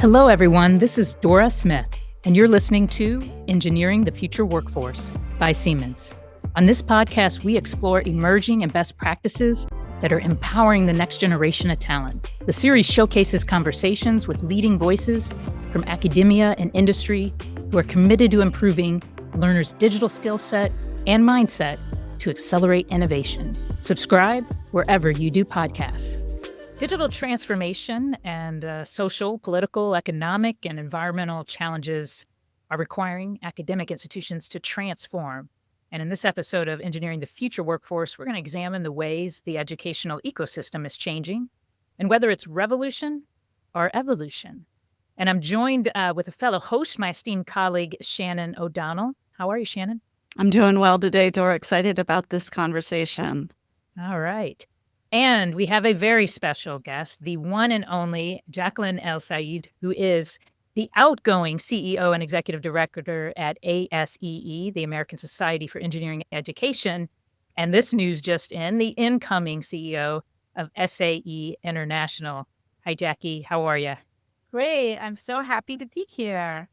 Hello, everyone. This is Dora Smith, and you're listening to Engineering the Future Workforce by Siemens. On this podcast, we explore emerging and best practices that are empowering the next generation of talent. The series showcases conversations with leading voices from academia and industry who are committed to improving learners' digital skill set and mindset to accelerate innovation. Subscribe wherever you do podcasts. Digital transformation and social, political, economic, and environmental challenges are requiring academic institutions to transform. And in this episode of Engineering the Future Workforce, we're going to examine the ways the educational ecosystem is changing and whether it's revolution or evolution. And I'm joined with a fellow host, my esteemed colleague, Shannon O'Donnell. How are you, Shannon? I'm doing well today, Dora. Excited about this conversation. All right. And we have a very special guest, the one and only Jacqueline El-Sayed, who is the outgoing CEO and Executive Director at ASEE, the American Society for Engineering Education. And this news just in, the incoming CEO of SAE International. Hi, Jackie. How are you? Great. I'm so happy to be here.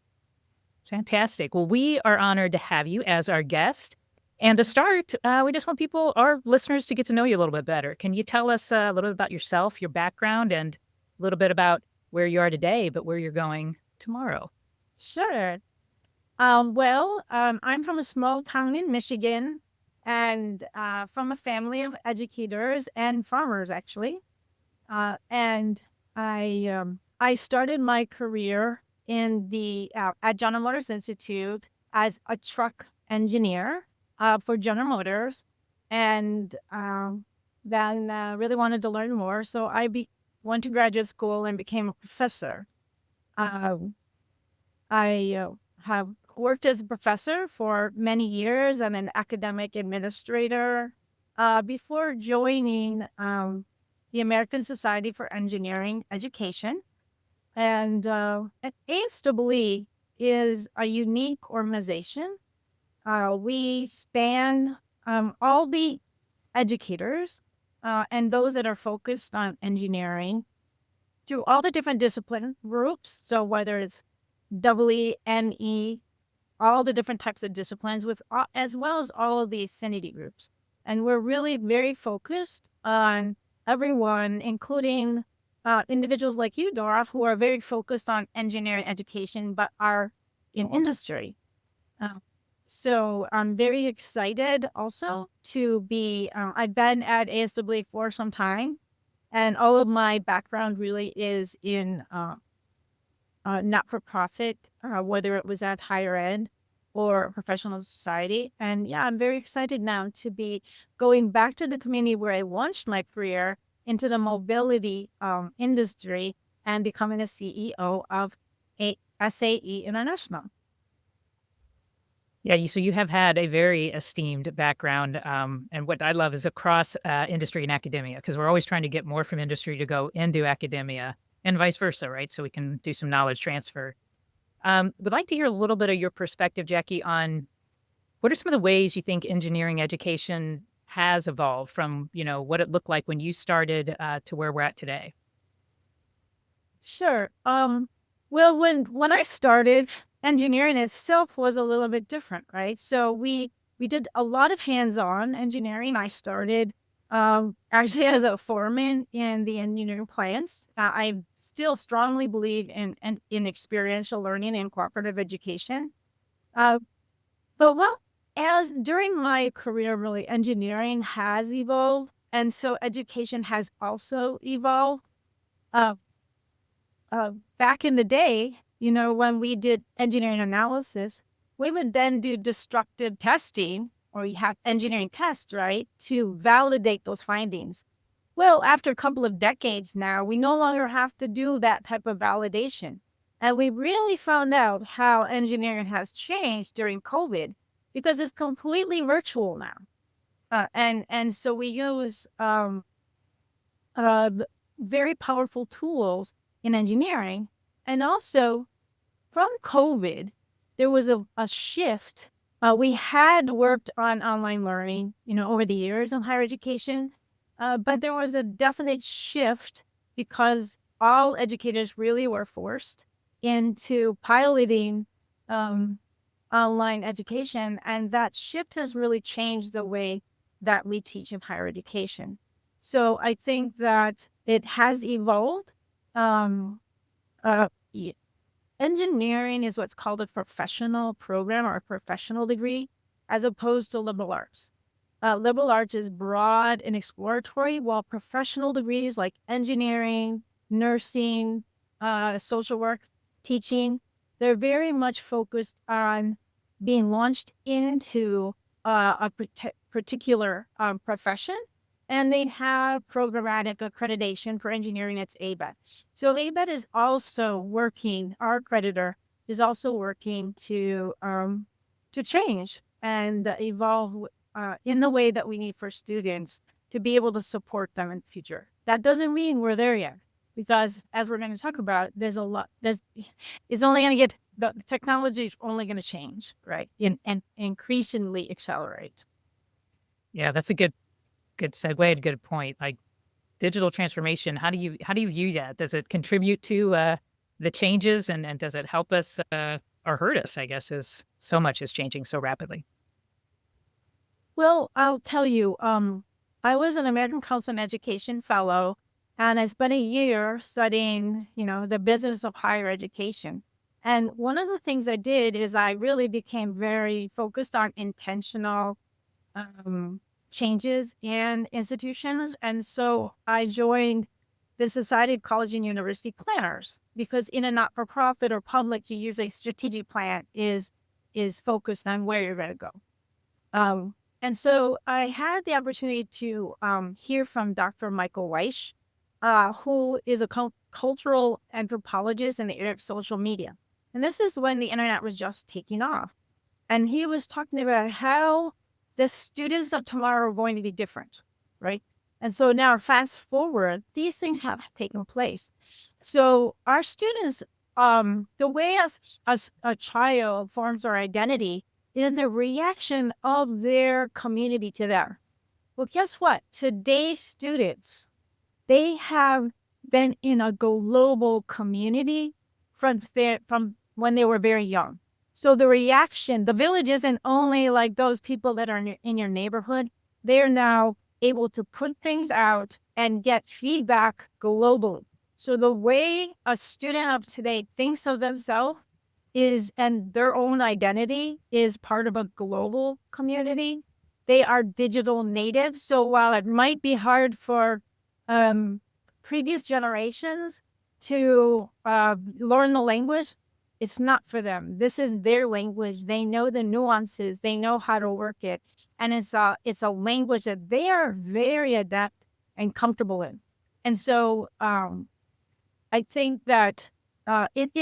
Fantastic. Well, we are honored to have you as our guest. And to start, we just want our listeners to get to know you a little bit better. Can you tell us a little bit about yourself, your background, and a little bit about where you are today, but where you're going tomorrow? Sure. I'm from a small town in Michigan and from a family of educators and farmers, actually. And I started my career in at General Motors Institute as a truck engineer for General Motors, and then really wanted to learn more. So I went to graduate school and became a professor. I have worked as a professor for many years. I'm an academic administrator before joining the American Society for Engineering Education. And ASEE is a unique organization. We span all the educators and those that are focused on engineering through all the different discipline groups. So whether it's EE, ME, all the different types of disciplines, as well as all of the affinity groups. And we're really very focused on everyone, including individuals like you, Dora, who are very focused on engineering education, but are in industry. So I'm very excited also to be, I've been at ASEE for some time, and all of my background really is in not-for-profit, whether it was at higher ed or professional society. And yeah, I'm very excited now to be going back to the community where I launched my career into the mobility industry and becoming a CEO of SAE International. Yeah, so you have had a very esteemed background, and what I love is across industry and academia, because we're always trying to get more from industry to go into academia and vice versa, right? So we can do some knowledge transfer. Would like to hear a little bit of your perspective, Jackie, on what are some of the ways you think engineering education has evolved from, what it looked like when you started to where we're at today? Sure. Well, when I started, engineering itself was a little bit different, right? So we did a lot of hands-on engineering. I started actually as a foreman in the engineering plants. I still strongly believe in experiential learning and cooperative education. As during my career, really, engineering has evolved, and so education has also evolved. Back in the day, when we did engineering analysis, we would then do destructive testing, or you have engineering tests, right, to validate those findings. Well, after a couple of decades now, we no longer have to do that type of validation. And we really found out how engineering has changed during COVID, because it's completely virtual now. And so we use very powerful tools in engineering. And also, from COVID, there was a shift. We had worked on online learning, over the years in higher education, but there was a definite shift because all educators really were forced into piloting online education, and that shift has really changed the way that we teach in higher education. So I think that it has evolved. Um, uh, y- Engineering is what's called a professional program or a professional degree, as opposed to liberal arts. Liberal arts is broad and exploratory, while professional degrees like engineering, nursing, social work, teaching, they're very much focused on being launched into particular profession. And they have programmatic accreditation for engineering. It's ABET. So ABET is also working, our accreditor is also working to change and evolve in the way that we need for students to be able to support them in the future. That doesn't mean we're there yet, because as we're going to talk about, there's a lot. It's only going to get, the technology is only going to change, right? And increasingly accelerate. Yeah, that's a good segue and good point. Like digital transformation, how do you view that? Does it contribute to the changes, and does it help us or hurt us? I guess as so much is changing so rapidly. Well, I'll tell you, I was an American Council on Education fellow, and I spent a year studying, the business of higher education. And one of the things I did is I really became very focused on intentional changes in institutions. And so I joined the Society of College and University Planners, because in a not-for-profit or public, you use a strategic plan is focused on where you're going to go. And so I had the opportunity to hear from Dr. Michael Weisch, who is a cultural anthropologist in the area of social media. And this is when the internet was just taking off. And he was talking about how the students of tomorrow are going to be different, right? And so now fast forward, these things have taken place. So our students, the way a child forms their identity is the reaction of their community to that. Well, guess what? Today's students, they have been in a global community from when they were very young. So the reaction, the village isn't only like those people that are in your neighborhood. They're now able to put things out and get feedback globally. So the way a student of today thinks of themselves and their own identity is part of a global community. They are digital natives. So while it might be hard for previous generations to learn the language, it's not for them. This is their language. They know the nuances. They know how to work it. And it's a language that they are very adept and comfortable in. And so I think that it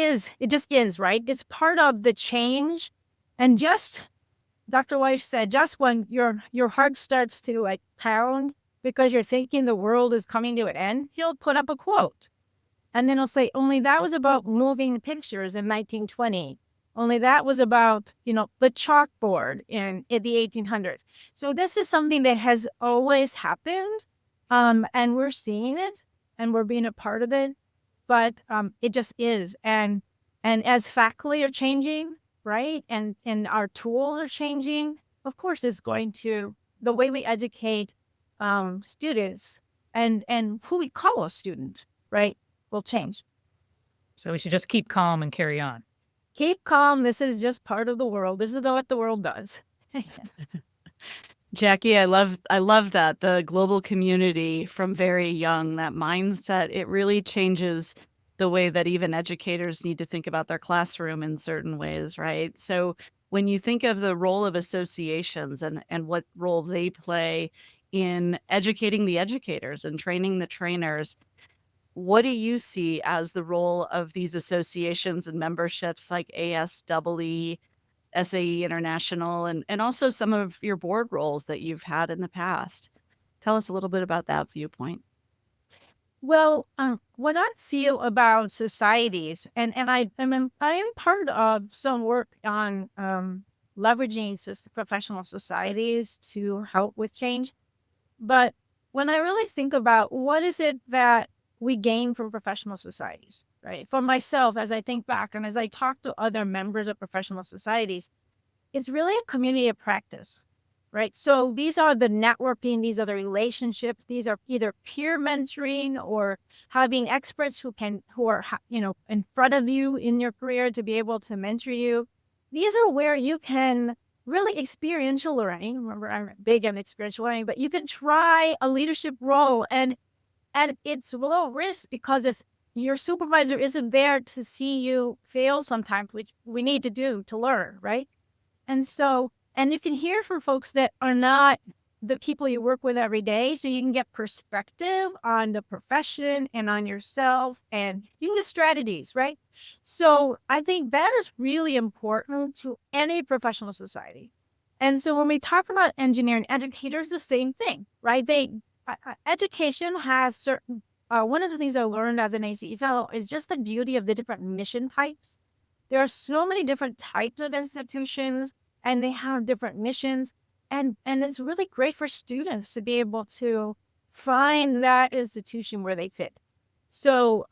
just is, right? It's part of the change. And just, Dr. Weiss said, just when your heart starts to like pound because you're thinking the world is coming to an end, he'll put up a quote. And then he'll say, only that was about moving pictures in 1920. Only that was about, the chalkboard in the 1800s. So this is something that has always happened. And we're seeing it and we're being a part of it. But it just is. And as faculty are changing, right? And our tools are changing, of course, it's going to, the way we educate students and who we call a student, right, will change. So we should just keep calm and carry on. Keep calm. This is just part of the world. This is what the world does. Jackie, I love that, the global community from very young, that mindset. It really changes the way that even educators need to think about their classroom in certain ways, right? So when you think of the role of associations and what role they play in educating the educators and training the trainers, what do you see as the role of these associations and memberships like ASEE, SAE International, and also some of your board roles that you've had in the past? Tell us a little bit about that viewpoint. Well, what I feel about societies, and I am part of some work on leveraging professional societies to help with change. But when I really think about what is it that we gain from professional societies, right? For myself, as I think back and as I talk to other members of professional societies, it's really a community of practice, right? So these are the networking, these are the relationships, these are either peer mentoring or having experts who are, in front of you in your career to be able to mentor you. These are where you can really experiential learning. Remember, I'm big on experiential learning, but you can try a leadership role and it's low risk because it's your supervisor isn't there to see you fail sometimes, which we need to do to learn, right? And so, and you can hear from folks that are not the people you work with every day. So you can get perspective on the profession and on yourself and you can get strategies, right? So I think that is really important to any professional society. And so when we talk about engineering educators, the same thing, right? Education has certain, one of the things I learned as an ACE fellow is just the beauty of the different mission types. There are so many different types of institutions and they have different missions. And it's really great for students to be able to find that institution where they fit. So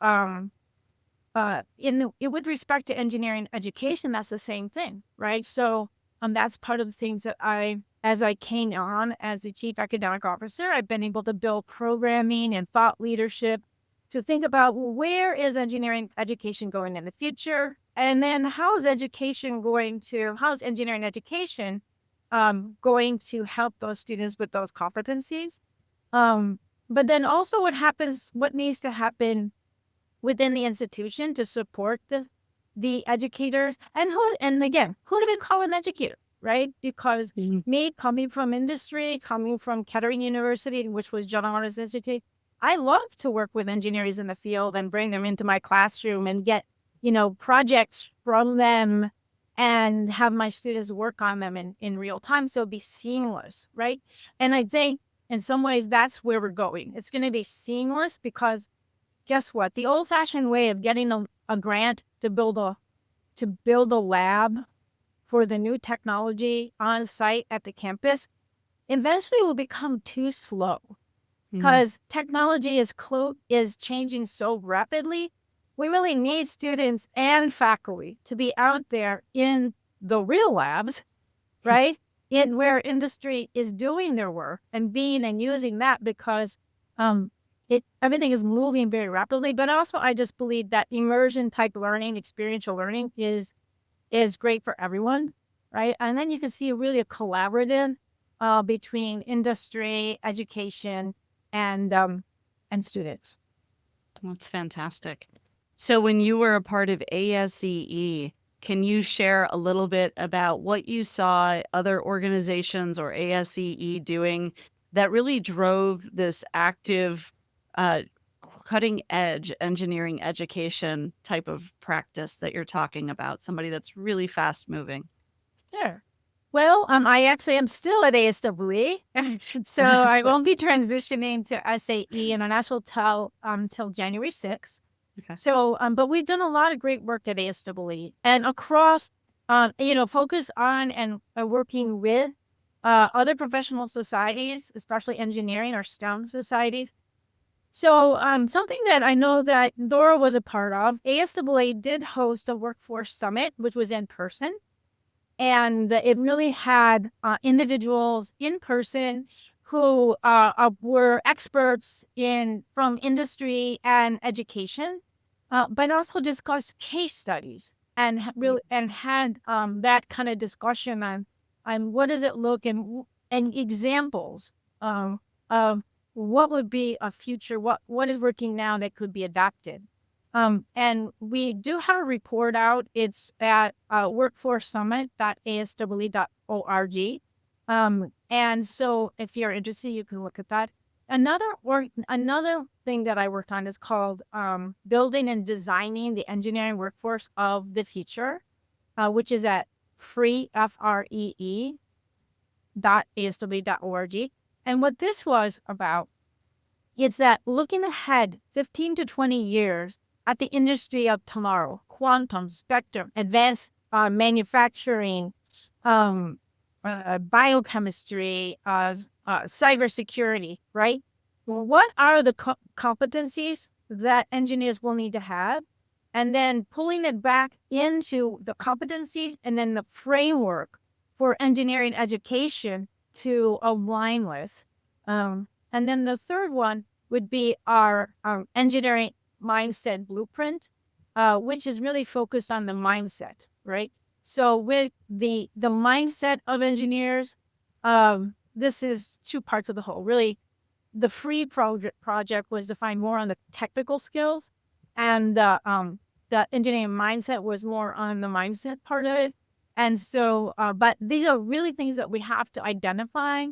with respect to engineering education, that's the same thing, right? So that's part of the things that as I came on as the chief academic officer, I've been able to build programming and thought leadership to think about where is engineering education going in the future? And then how's engineering education going to help those students with those competencies? But then also what needs to happen within the institution to support the educators and again, who do we call an educator, right? Because me coming from industry, coming from Kettering University, which was John Honors Institute, I love to work with engineers in the field and bring them into my classroom and get, projects from them and have my students work on them in real time. So it'd be seamless, right? And I think in some ways that's where we're going. It's going to be seamless because guess what? The old fashioned way of getting a grant to build a lab for the new technology on site at the campus eventually will become too slow because technology is changing so rapidly. We really need students and faculty to be out there in the real labs, right? In where industry is doing their work and using that because everything is moving very rapidly. But also I just believe that immersion type learning, experiential learning is great for everyone, right? And then you can see really a collaborative between industry, education, and students. That's fantastic. So when you were a part of ASCE, can you share a little bit about what you saw other organizations or ASCE doing that really drove this active, cutting edge engineering education type of practice that you're talking about? Somebody that's really fast moving. Sure. Well, I actually am still at ASWE, so I won't be transitioning to SAE and International till January 6th. Okay. So, but we've done a lot of great work at ASWE and across, focus on and working with other professional societies, especially engineering or STEM societies. So, something that I know that Dora was a part of, ASWE did host a workforce summit, which was in person. And it really had individuals in person who were experts from industry and education, but also discussed case studies and had that kind of discussion on what does it look and examples of what would be a future, what is working now that could be adapted. And we do have a report out. It's at workforcesummit.aswe.org. And so if you're interested, you can look at that. Another thing that I worked on is called Building and Designing the Engineering Workforce of the Future, which is at free.aswe.org. And what this was about is that looking ahead 15 to 20 years at the industry of tomorrow, quantum, spectrum, advanced manufacturing, biochemistry, cybersecurity, right? Well, what are the competencies that engineers will need to have? and then pulling it back into the competencies and then the framework for engineering education to align with. And then the third one would be our engineering mindset blueprint, which is really focused on the mindset, right? So with the mindset of engineers, this is two parts of the whole. Really, the free project was defined more on the technical skills, and the engineering mindset was more on the mindset part of it. And so, but these are really things that we have to identify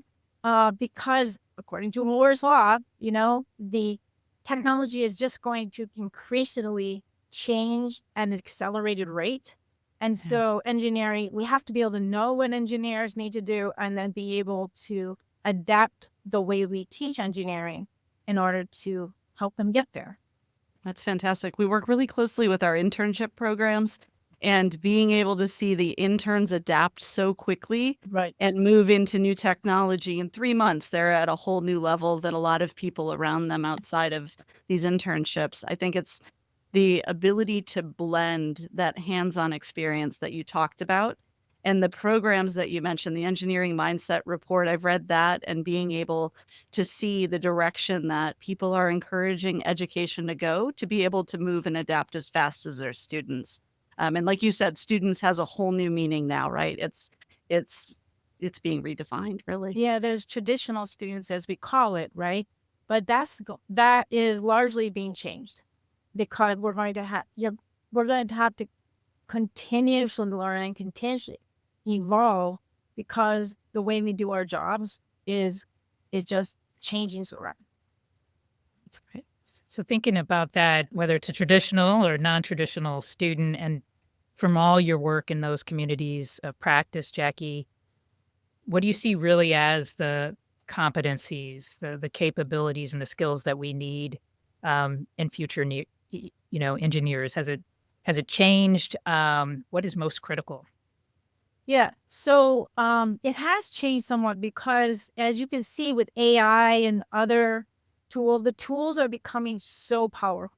because according to Moore's law, the technology is just going to increasingly change at an accelerated rate. And so engineering, we have to be able to know what engineers need to do and then be able to adapt the way we teach engineering in order to help them get there. That's fantastic. We work really closely with our internship programs, and being able to see the interns adapt so quickly Right. and move into new technology in 3 months, they're at a whole new level that a lot of people around them outside of these internships. I think it's the ability to blend that hands-on experience that you talked about and the programs that you mentioned, the engineering mindset report. I've read that, and being able to see the direction that people are encouraging education to go, to be able to move and adapt as fast as their students. And like you said, students has a whole new meaning now, right? It's being redefined, really. Yeah, there's traditional students, as we call it, right? But that is largely being changed because we're going to have to continuously learn and continuously evolve because the way we do our jobs is just changing so rapidly. That's great. So thinking about that, whether it's a traditional or non-traditional student, and from all your work in those communities of practice, Jackie, what do you see really as the competencies, the capabilities and the skills that we need in future, engineers? Has it changed? What is most critical? Yeah. So it has changed somewhat because as you can see with AI and other tools, the tools are becoming so powerful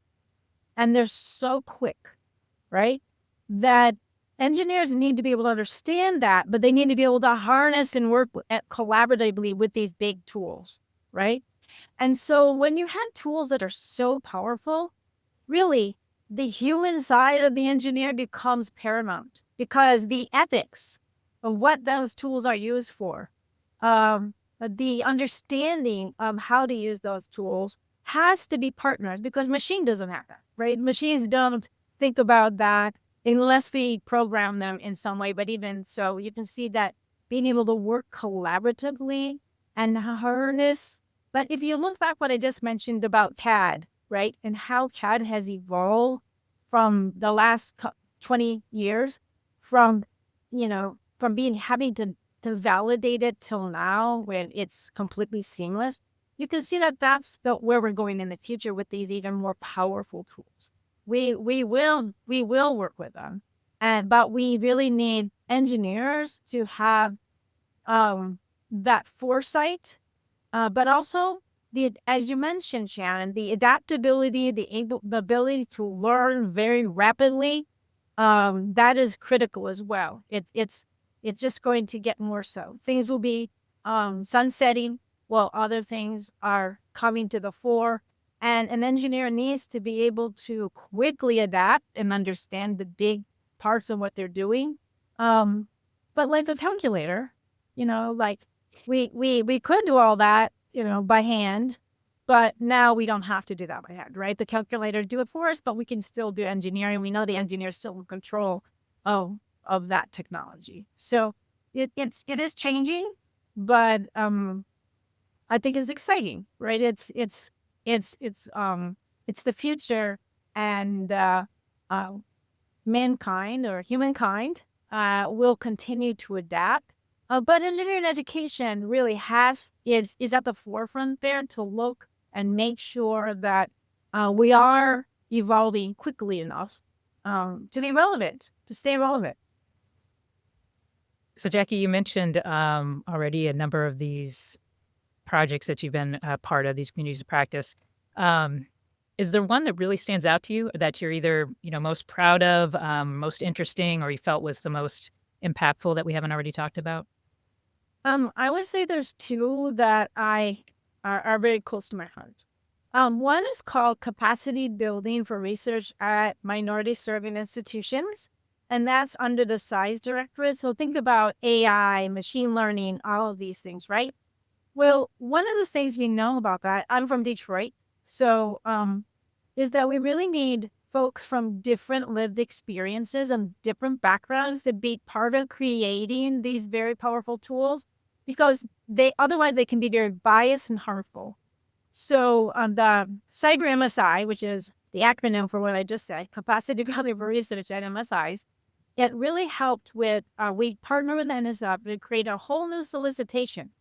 and they're so quick, right? That engineers need to be able to understand that, but they need to be able to harness and work collaboratively with these big tools, right? And so when you have tools that are so powerful, really, the human side of the engineer becomes paramount because the ethics of what those tools are used for, the understanding of how to use those tools has to be partners because machine doesn't have that, right? Machines don't think about that unless we program them in some way. But even so, you can see that being able to work collaboratively and harness. But if you look back what I just mentioned about CAD, right, and how CAD has evolved from the last 20 years, from having to validate it till now when it's completely seamless, you can see that that's where we're going in the future with these even more powerful tools. We will work with them, but we really need engineers to have that foresight, but also as you mentioned, Shannon, the adaptability, the ability to learn very rapidly, that is critical as well. It's just going to get more so. Things will be sunsetting while other things are coming to the fore. And an engineer needs to be able to quickly adapt and understand the big parts of what they're doing. But like a calculator, like we could do all that, by hand, but now we don't have to do that by hand, right? The calculators do it for us, but we can still do engineering. We know the engineer's still in control of that technology. So it is changing, but I think it's exciting, right? It's the future, and mankind or humankind will continue to adapt. But engineering education really is at the forefront there to look and make sure that we are evolving quickly enough to be relevant, to stay relevant. So, Jackie, you mentioned already a number of these projects that you've been a part of, these communities of practice. Is there one that really stands out to you that you're either, most proud of, most interesting, or you felt was the most impactful that we haven't already talked about? I would say there's two that are very close to my heart. One is called Capacity Building for Research at Minority Serving Institutions, and that's under the SCIES Directorate. So think about AI, machine learning, all of these things, right? Well, one of the things we know about that, I'm from Detroit, so is that we really need folks from different lived experiences and different backgrounds to be part of creating these very powerful tools because otherwise they can be very biased and harmful. So the Cyber MSI, which is the acronym for what I just said, Capacity Building for Research at MSIs, it really helped with, we partnered with NSF to create a whole new solicitation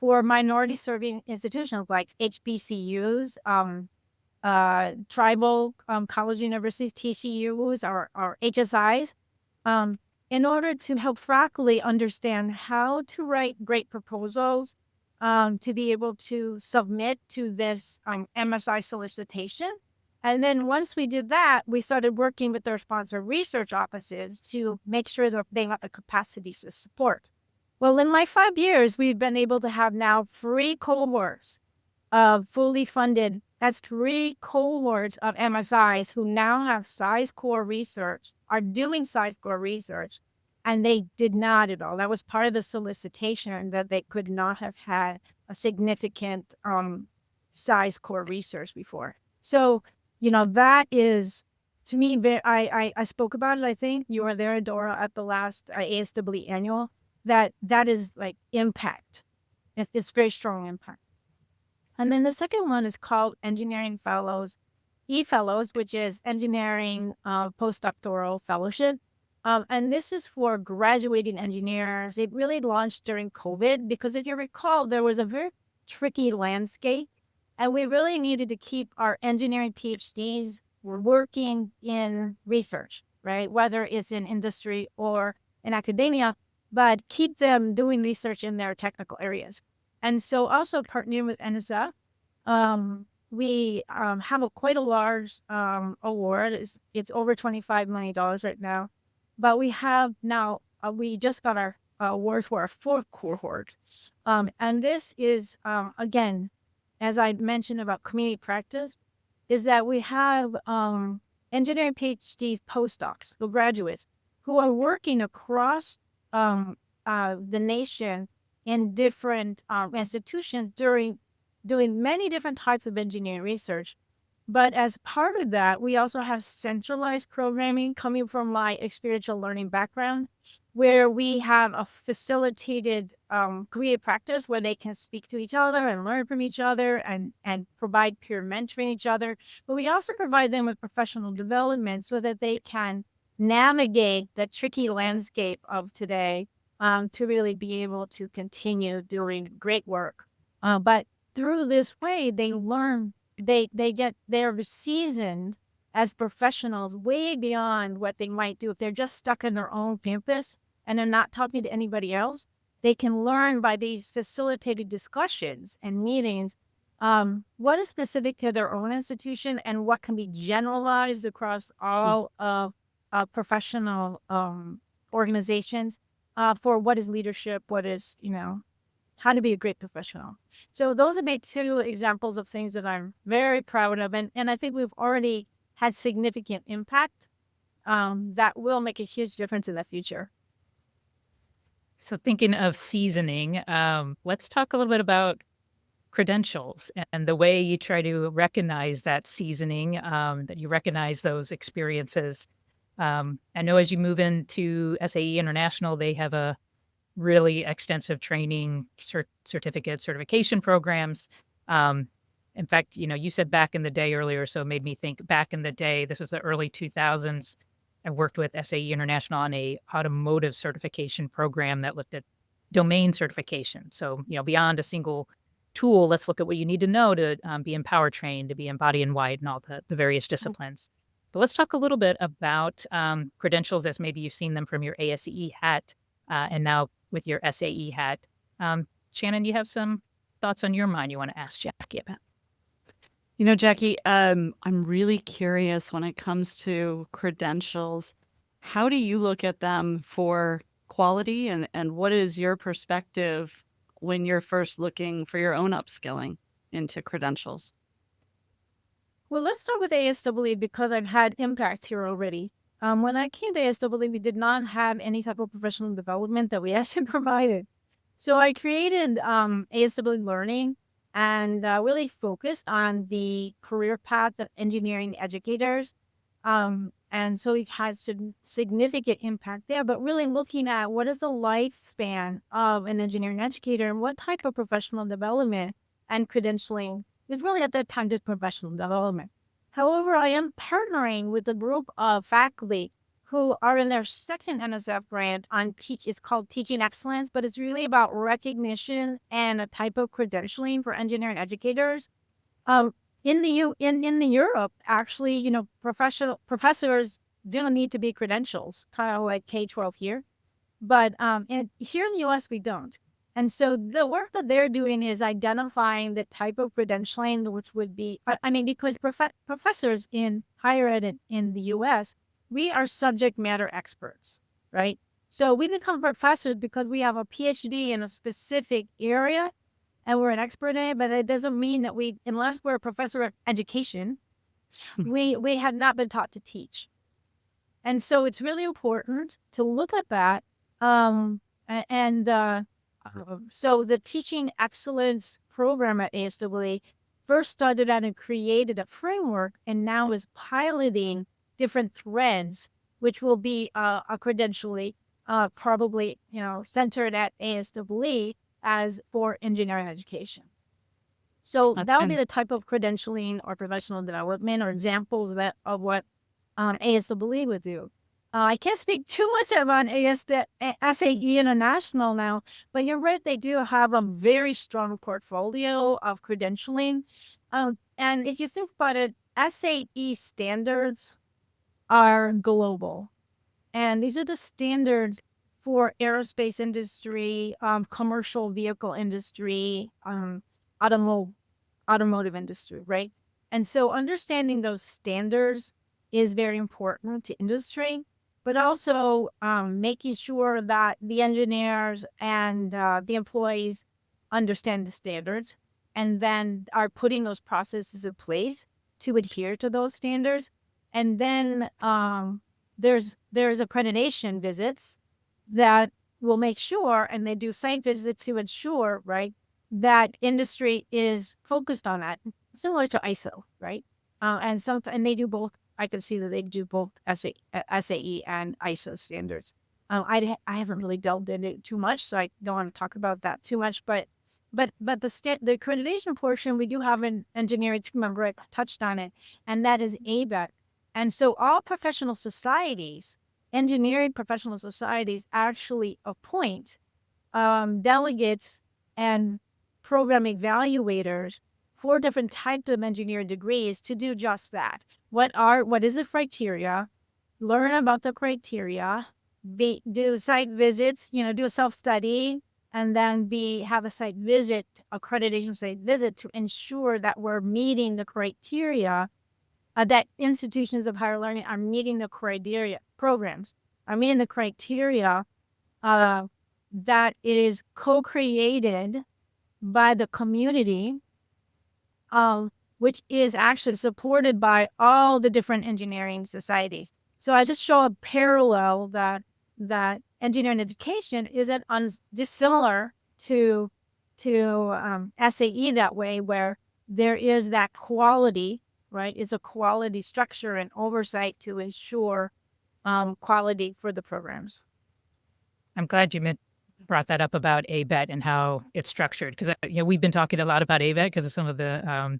for minority serving institutions like HBCUs, tribal college universities, TCUs, or HSIs, in order to help faculty understand how to write great proposals, to be able to submit to this MSI solicitation. And then once we did that, we started working with their sponsor research offices to make sure that they have the capacities to support. Well, in my 5 years, we've been able to have now 3 cohorts of fully funded. That's 3 cohorts of MSIs who now have SCIES core research, are doing SCIES core research, and they did not at all. That was part of the solicitation that they could not have had a significant SCIES core research before. So, that is, to me, I spoke about it, I think. You were there, Dora, at the last ASWE annual. That is like impact. It's very strong impact. And then the second one is called Engineering Fellows, E-Fellows, which is Engineering Postdoctoral Fellowship. And this is for graduating engineers. It really launched during COVID because if you recall, there was a very tricky landscape and we really needed to keep our engineering PhDs working in research, right? Whether it's in industry or in academia, but keep them doing research in their technical areas. And so also partnering with NSF, we have quite a large award. It's over $25 million right now. But we have now, we just got our awards for our 4th cohort. And this is, again, as I mentioned about community practice, is that we have engineering PhDs, postdocs, the graduates, who are working across the nation in different institutions doing many different types of engineering research. But as part of that, we also have centralized programming coming from my experiential learning background, where we have a facilitated career practice where they can speak to each other and learn from each other and provide peer mentoring each other. But we also provide them with professional development so that they can navigate the tricky landscape of today to really be able to continue doing great work. But through this way, they learn, they're seasoned as professionals way beyond what they might do if they're just stuck in their own campus and they're not talking to anybody else. They can learn by these facilitated discussions and meetings what is specific to their own institution and what can be generalized across all of professional organizations for what is leadership, what is, how to be a great professional. So those are maybe 2 examples of things that I'm very proud of. And I think we've already had significant impact that will make a huge difference in the future. So thinking of seasoning, let's talk a little bit about credentials and the way you try to recognize that seasoning, that you recognize those experiences. I know as you move into SAE International, they have a really extensive training certification programs. In fact, you said back in the day earlier, so it made me think back in the day, this was the early 2000s. I worked with SAE International on a automotive certification program that looked at domain certification. So, beyond a single tool, let's look at what you need to know to be in powertrain, to be in body and white and all the various disciplines. But let's talk a little bit about credentials as maybe you've seen them from your ASCE hat and now with your SAE hat. Shannon, you have some thoughts on your mind you want to ask Jackie about? Jackie, I'm really curious when it comes to credentials. How do you look at them for quality, and what is your perspective when you're first looking for your own upskilling into credentials? Well, let's start with ASWE because I've had impact here already. When I came to ASWE, we did not have any type of professional development that we actually provided. So I created ASWE Learning and really focused on the career path of engineering educators. And so it has significant impact there, but really looking at what is the lifespan of an engineering educator and what type of professional development and credentialing is really at that time just professional development. However, I am partnering with a group of faculty who are in their second NSF grant on it's called Teaching Excellence, but it's really about recognition and a type of credentialing for engineering educators. In the Europe, actually, professional professors don't need to be credentials, kind of like K-12 here. But here in the US, we don't. And so the work that they're doing is identifying the type of credentialing, which would be, because professors in higher ed in the US, we are subject matter experts, right? So we become professors because we have a PhD in a specific area and we're an expert in it, but it doesn't mean that unless we're a professor of education, we have not been taught to teach. And so it's really important to look at that. So the Teaching Excellence program at ASWE first started out and created a framework and now is piloting different threads, which will be a credentially probably, centered at ASWE as for engineering education. So that would be the type of credentialing or professional development or examples of what ASWE would do. I can't speak too much about SAE International now, but you're right, they do have a very strong portfolio of credentialing. And if you think about it, SAE standards are global. And these are the standards for aerospace industry, commercial vehicle industry, automotive industry, right? And so understanding those standards is very important to industry, but also making sure that the engineers and the employees understand the standards and then are putting those processes in place to adhere to those standards. And then there's accreditation visits that will make sure, and they do site visits to ensure, right, that industry is focused on that, similar to ISO, right? And they do both. I can see that they do both SAE and ISO standards. I haven't really delved into it too much, so I don't want to talk about that too much. But the accreditation portion, we do have an engineering team member. I touched on it, and that is ABET. And so all professional societies, engineering professional societies, actually appoint delegates and program evaluators for different types of engineering degrees to do just that. What is the criteria? Learn about the criteria. Do site visits. Do a self-study, and then have a site visit, accreditation site visit, to ensure that we're meeting the criteria. That institutions of higher learning are meeting the criteria. Programs are meeting the criteria that is co-created by the community, which is actually supported by all the different engineering societies. So I just show a parallel that engineering education isn't dissimilar to SAE that way, where there is that quality, right? It's a quality structure and oversight to ensure quality for the programs. I'm glad you brought that up about ABET and how it's structured, because we've been talking a lot about ABET because of some of the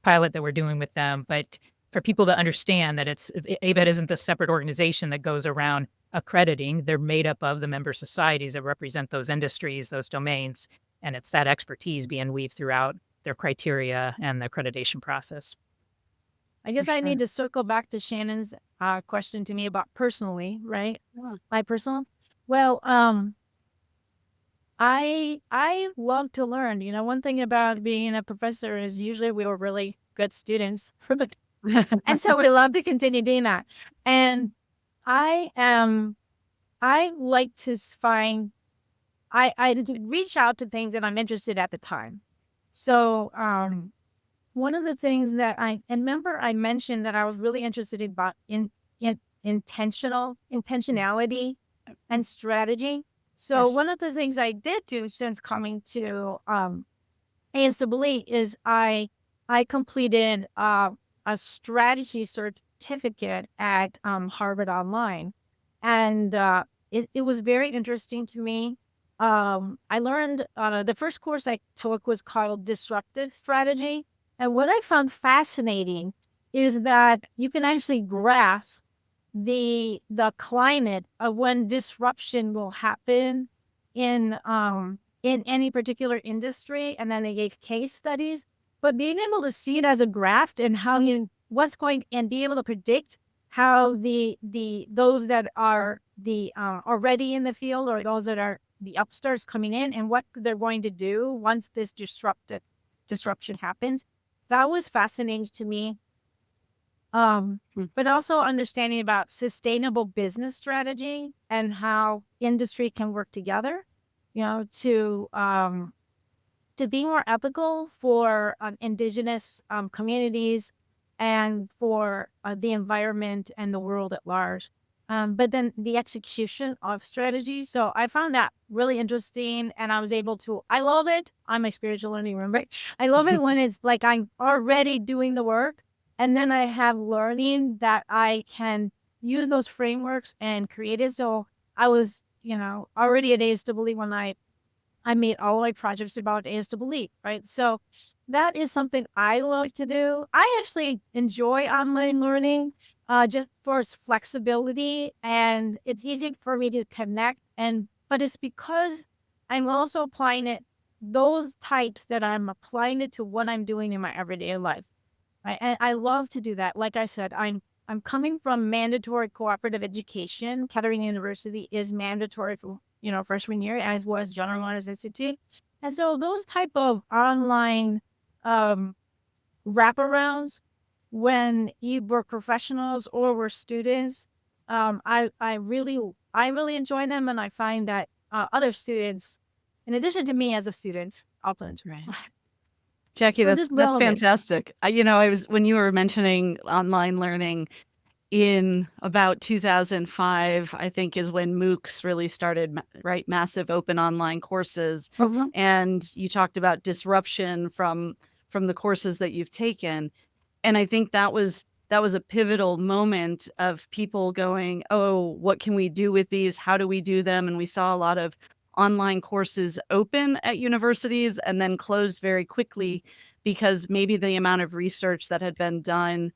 pilot that we're doing with them. But for people to understand that ABET isn't a separate organization that goes around accrediting. They're made up of the member societies that represent those industries, those domains, and it's that expertise being weaved throughout their criteria and the accreditation process. I guess I need to circle back to Shannon's question to me about personally, right? Yeah. My personal. Well, I love to learn. One thing about being a professor is usually we were really good students. And so we love to continue doing that. And I like to find, I reach out to things that I'm interested at the time. So one of the things that and remember I mentioned that I was really interested in intentionality and strategy. So Yes. one of the things I did do since coming to ASAA is I completed a strategy certificate at Harvard Online, and it was very interesting to me. I learned the first course I took was called Disruptive Strategy, and what I found fascinating is that you can actually grasp the climate of when disruption will happen in any industry industry, and then they gave case studies. But being able to see it as a graph and how you what's going and be able to predict how the those that are the already in the field or those that are the upstarts coming in and what they're going to do once this disruption happens, that was fascinating to me. But also understanding about sustainable business strategy and how industry can work together, to be more ethical for indigenous communities and for the environment and the world at large. But then the execution of strategy. So I found that really interesting, and I was able to. I love it. I'm a spiritual learning member. I love it when it's like I'm already doing the work, and then I have learning that I can use those frameworks and create it. So I was, already at ASAA when I made all my projects about ASAA, right? So that is something I love to do. I actually enjoy online learning just for its flexibility, and it's easy for me to connect. But it's because I'm also applying it, those types that I'm applying it to what I'm doing in my everyday life. Right? And I love to do that. Like I said, I'm coming from mandatory cooperative education. Kettering University is mandatory for freshman year, as was General Motors Institute. And so those type of online wraparounds, when you were professionals or were students, I really enjoy them, and I find that other students, in addition to me as a student, often Right. Jackie, are that's just relevant. fantastic. I was when you were mentioning online learning in about 2005, I think is when MOOCs really started, right? Massive open online courses. Mhm. And you talked about disruption from the courses that you've taken. And I think that was a pivotal moment of people going, "Oh, what can we do with these? How do we do them?" And we saw a lot of online courses open at universities and then closed very quickly because maybe the amount of research that had been done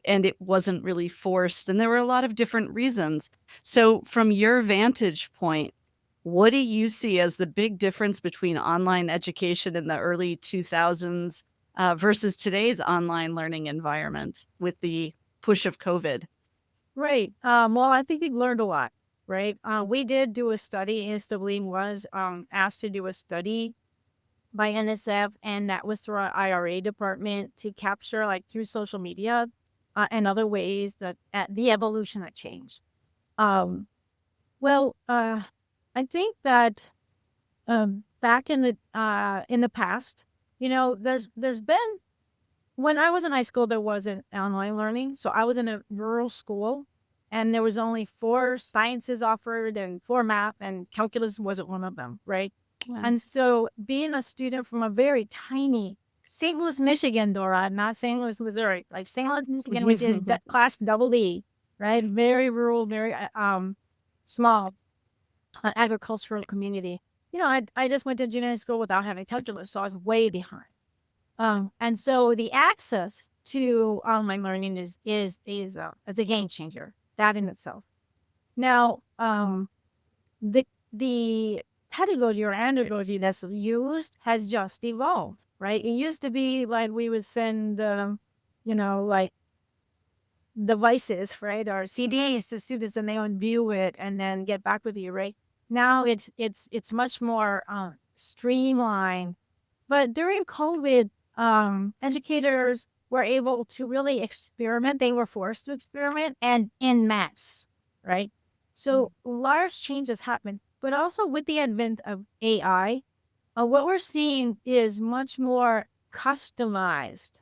and it wasn't really forced. And there were a lot of different reasons. So, from your vantage point, what do you see as the big difference between online education in the early 2000s versus today's online learning environment with the push of COVID? Right. Well, I think we've learned a lot, right? We did do a study. ASAA was asked to do a study by NSF, and that was through our IRA department to capture, like, through social media and other ways that the evolution that changed. Well, I think that back in the past, there's been, when I was in high school, there wasn't online learning. So I was in a rural school, and there was only 4 sciences offered and 4 math, and calculus wasn't one of them, right? Wow. And so being a student from a very tiny St. Louis, Michigan, Dora, not St. Louis, Missouri, like St. Louis, Michigan, which is class double E, right? Very rural, very small agricultural community. I just went to engineering school without having calculus, so I was way behind. And so the access to online learning is a game changer, that in itself. Now, the pedagogy or andragogy that's used has just evolved, right? It used to be like we would send, like devices, right, or CDs to students, and they would view it and then get back with you, right? Now it's much more streamlined. But during COVID, educators were able to really experiment. They were forced to experiment and en masse, right? So large changes happen. But also with the advent of AI, what we're seeing is much more customized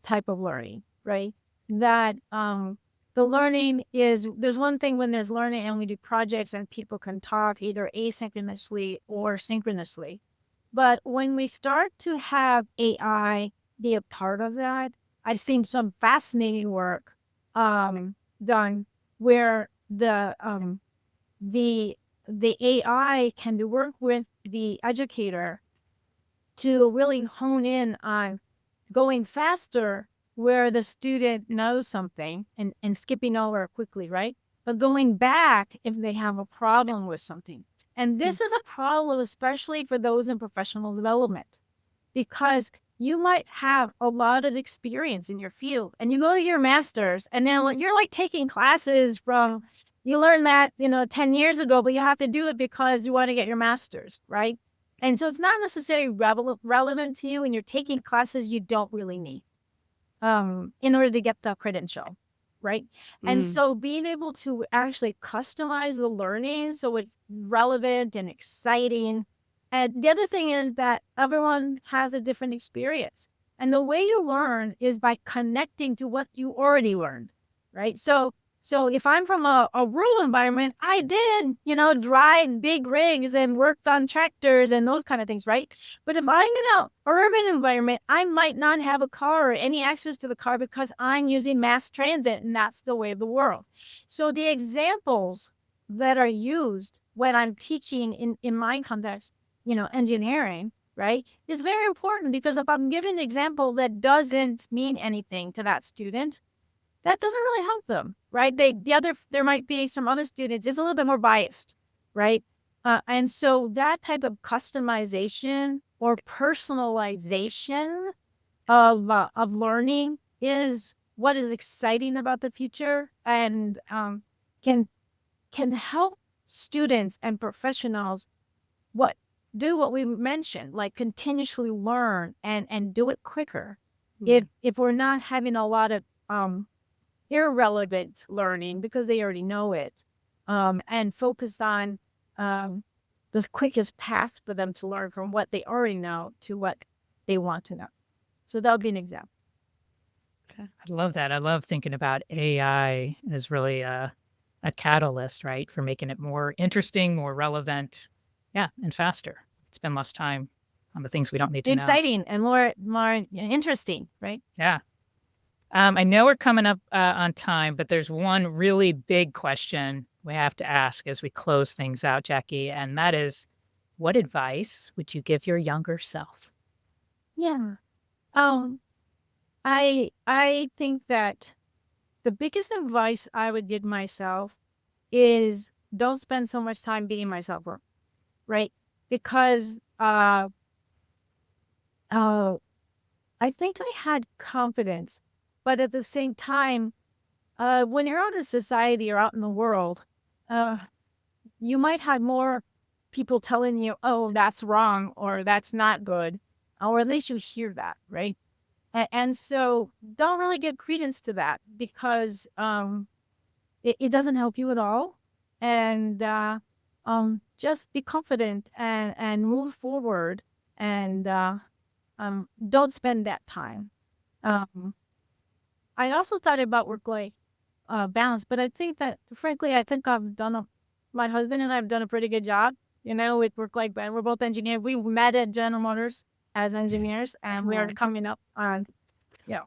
type of learning, right? That the learning is, there's one thing when there's learning and we do projects and people can talk either asynchronously or synchronously. But when we start to have AI be a part of that, I've seen some fascinating work done where the AI can be work with the educator to really hone in on going faster where the student knows something and skipping over quickly, right? But going back if they have a problem with something. And this is a problem, especially for those in professional development, because you might have a lot of experience in your field and you go to your master's and then you're like taking classes from, you learned that, 10 years ago, but you have to do it because you want to get your master's, right? And so it's not necessarily relevant to you and you're taking classes you don't really need in order to get the credential, right? And so being able to actually customize the learning so it's relevant and exciting. And the other thing is that everyone has a different experience. And the way you learn is by connecting to what you already learned, right? So if I'm from a rural environment, I did, drive big rigs and worked on tractors and those kind of things, right? But if I'm in an urban environment, I might not have a car or any access to the car because I'm using mass transit and that's the way of the world. So the examples that are used when I'm teaching in my context, engineering, right, is very important because if I'm giving an example that doesn't mean anything to that student, that doesn't really help them, right? There might be some other students, it's a little bit more biased, right? And so that type of customization or personalization of learning is what is exciting about the future and can help students and professionals do what we mentioned, like continuously learn and do it quicker. If we're not having a lot of irrelevant learning because they already know it, and focused on the quickest path for them to learn from what they already know to what they want to know. So that would be an example. I love that. I love thinking about AI as really a catalyst, right, for making it more interesting, more relevant, and faster. Spend less time on the things we don't need to know. Exciting and more interesting, right? Yeah. I know we're coming up on time, but there's one really big question we have to ask as we close things out, Jackie, and that is, what advice would you give your younger self? Yeah. I think that the biggest advice I would give myself is don't spend so much time beating myself up, right? Because I think I had confidence, but at the same time, when you're out in society or out in the world, you might have more people telling you, oh, that's wrong or that's not good, or at least you hear that, right? And so don't really give credence to that because it doesn't help you at all. And just be confident and move forward and don't spend that time. I also thought about work-life balance, but I think that, frankly, my husband and I have done a pretty good job, with work-life balance. We're both engineers. We met at General Motors as engineers, and we are coming up on,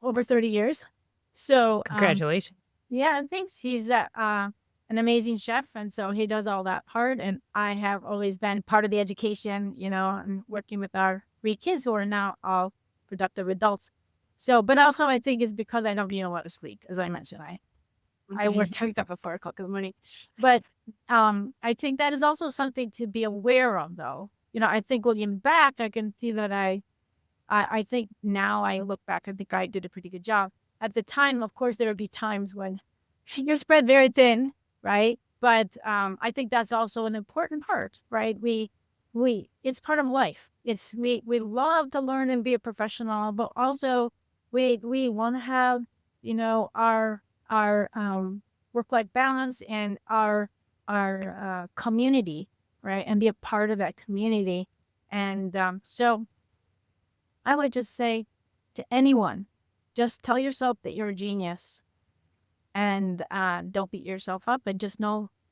over 30 years. So Congratulations. yeah, thanks. He's an amazing chef, and so he does all that part. And I have always been part of the education, and working with our 3 kids who are now all productive adults. So, but also I think it's because I don't get a lot of sleep, as I mentioned. I worked up at 4 o'clock in the morning. But I think that is also something to be aware of, though. I think looking back, I can see that I think now I look back, I think I did a pretty good job. At the time, of course, there would be times when you're spread very thin, right? But I think that's also an important part, right? It's part of life. We love to learn and be a professional, but also We want to have, our work-life balance and our community, right? And be a part of that community. And so I would just say to anyone, just tell yourself that you're a genius, and don't beat yourself up, and just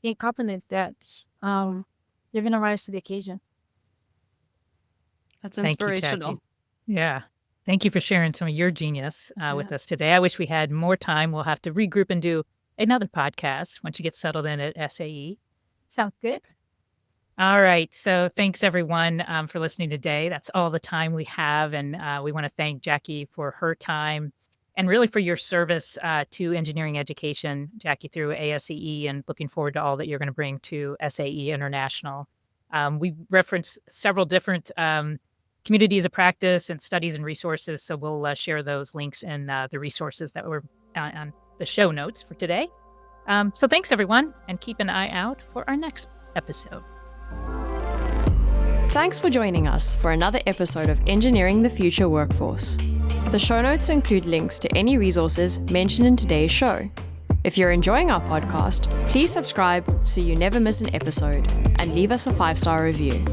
be confident that you're going to rise to the occasion. That's Thank you, inspirational. Jackie. Yeah. Thank you for sharing some of your genius with us today. I wish we had more time. We'll have to regroup and do another podcast once you get settled in at SAE. Sounds good. All right. So thanks, everyone, for listening today. That's all the time we have. And we want to thank Jackie for her time and really for your service to engineering education, Jackie, through ASCE, and looking forward to all that you're going to bring to SAE International. We referenced several different communities of practice and studies and resources. So we'll share those links in the resources that were on the show notes for today. So thanks, everyone, and keep an eye out for our next episode. Thanks for joining us for another episode of Engineering the Future Workforce. The show notes include links to any resources mentioned in today's show. If you're enjoying our podcast, please subscribe so you never miss an episode, and leave us a 5-star review.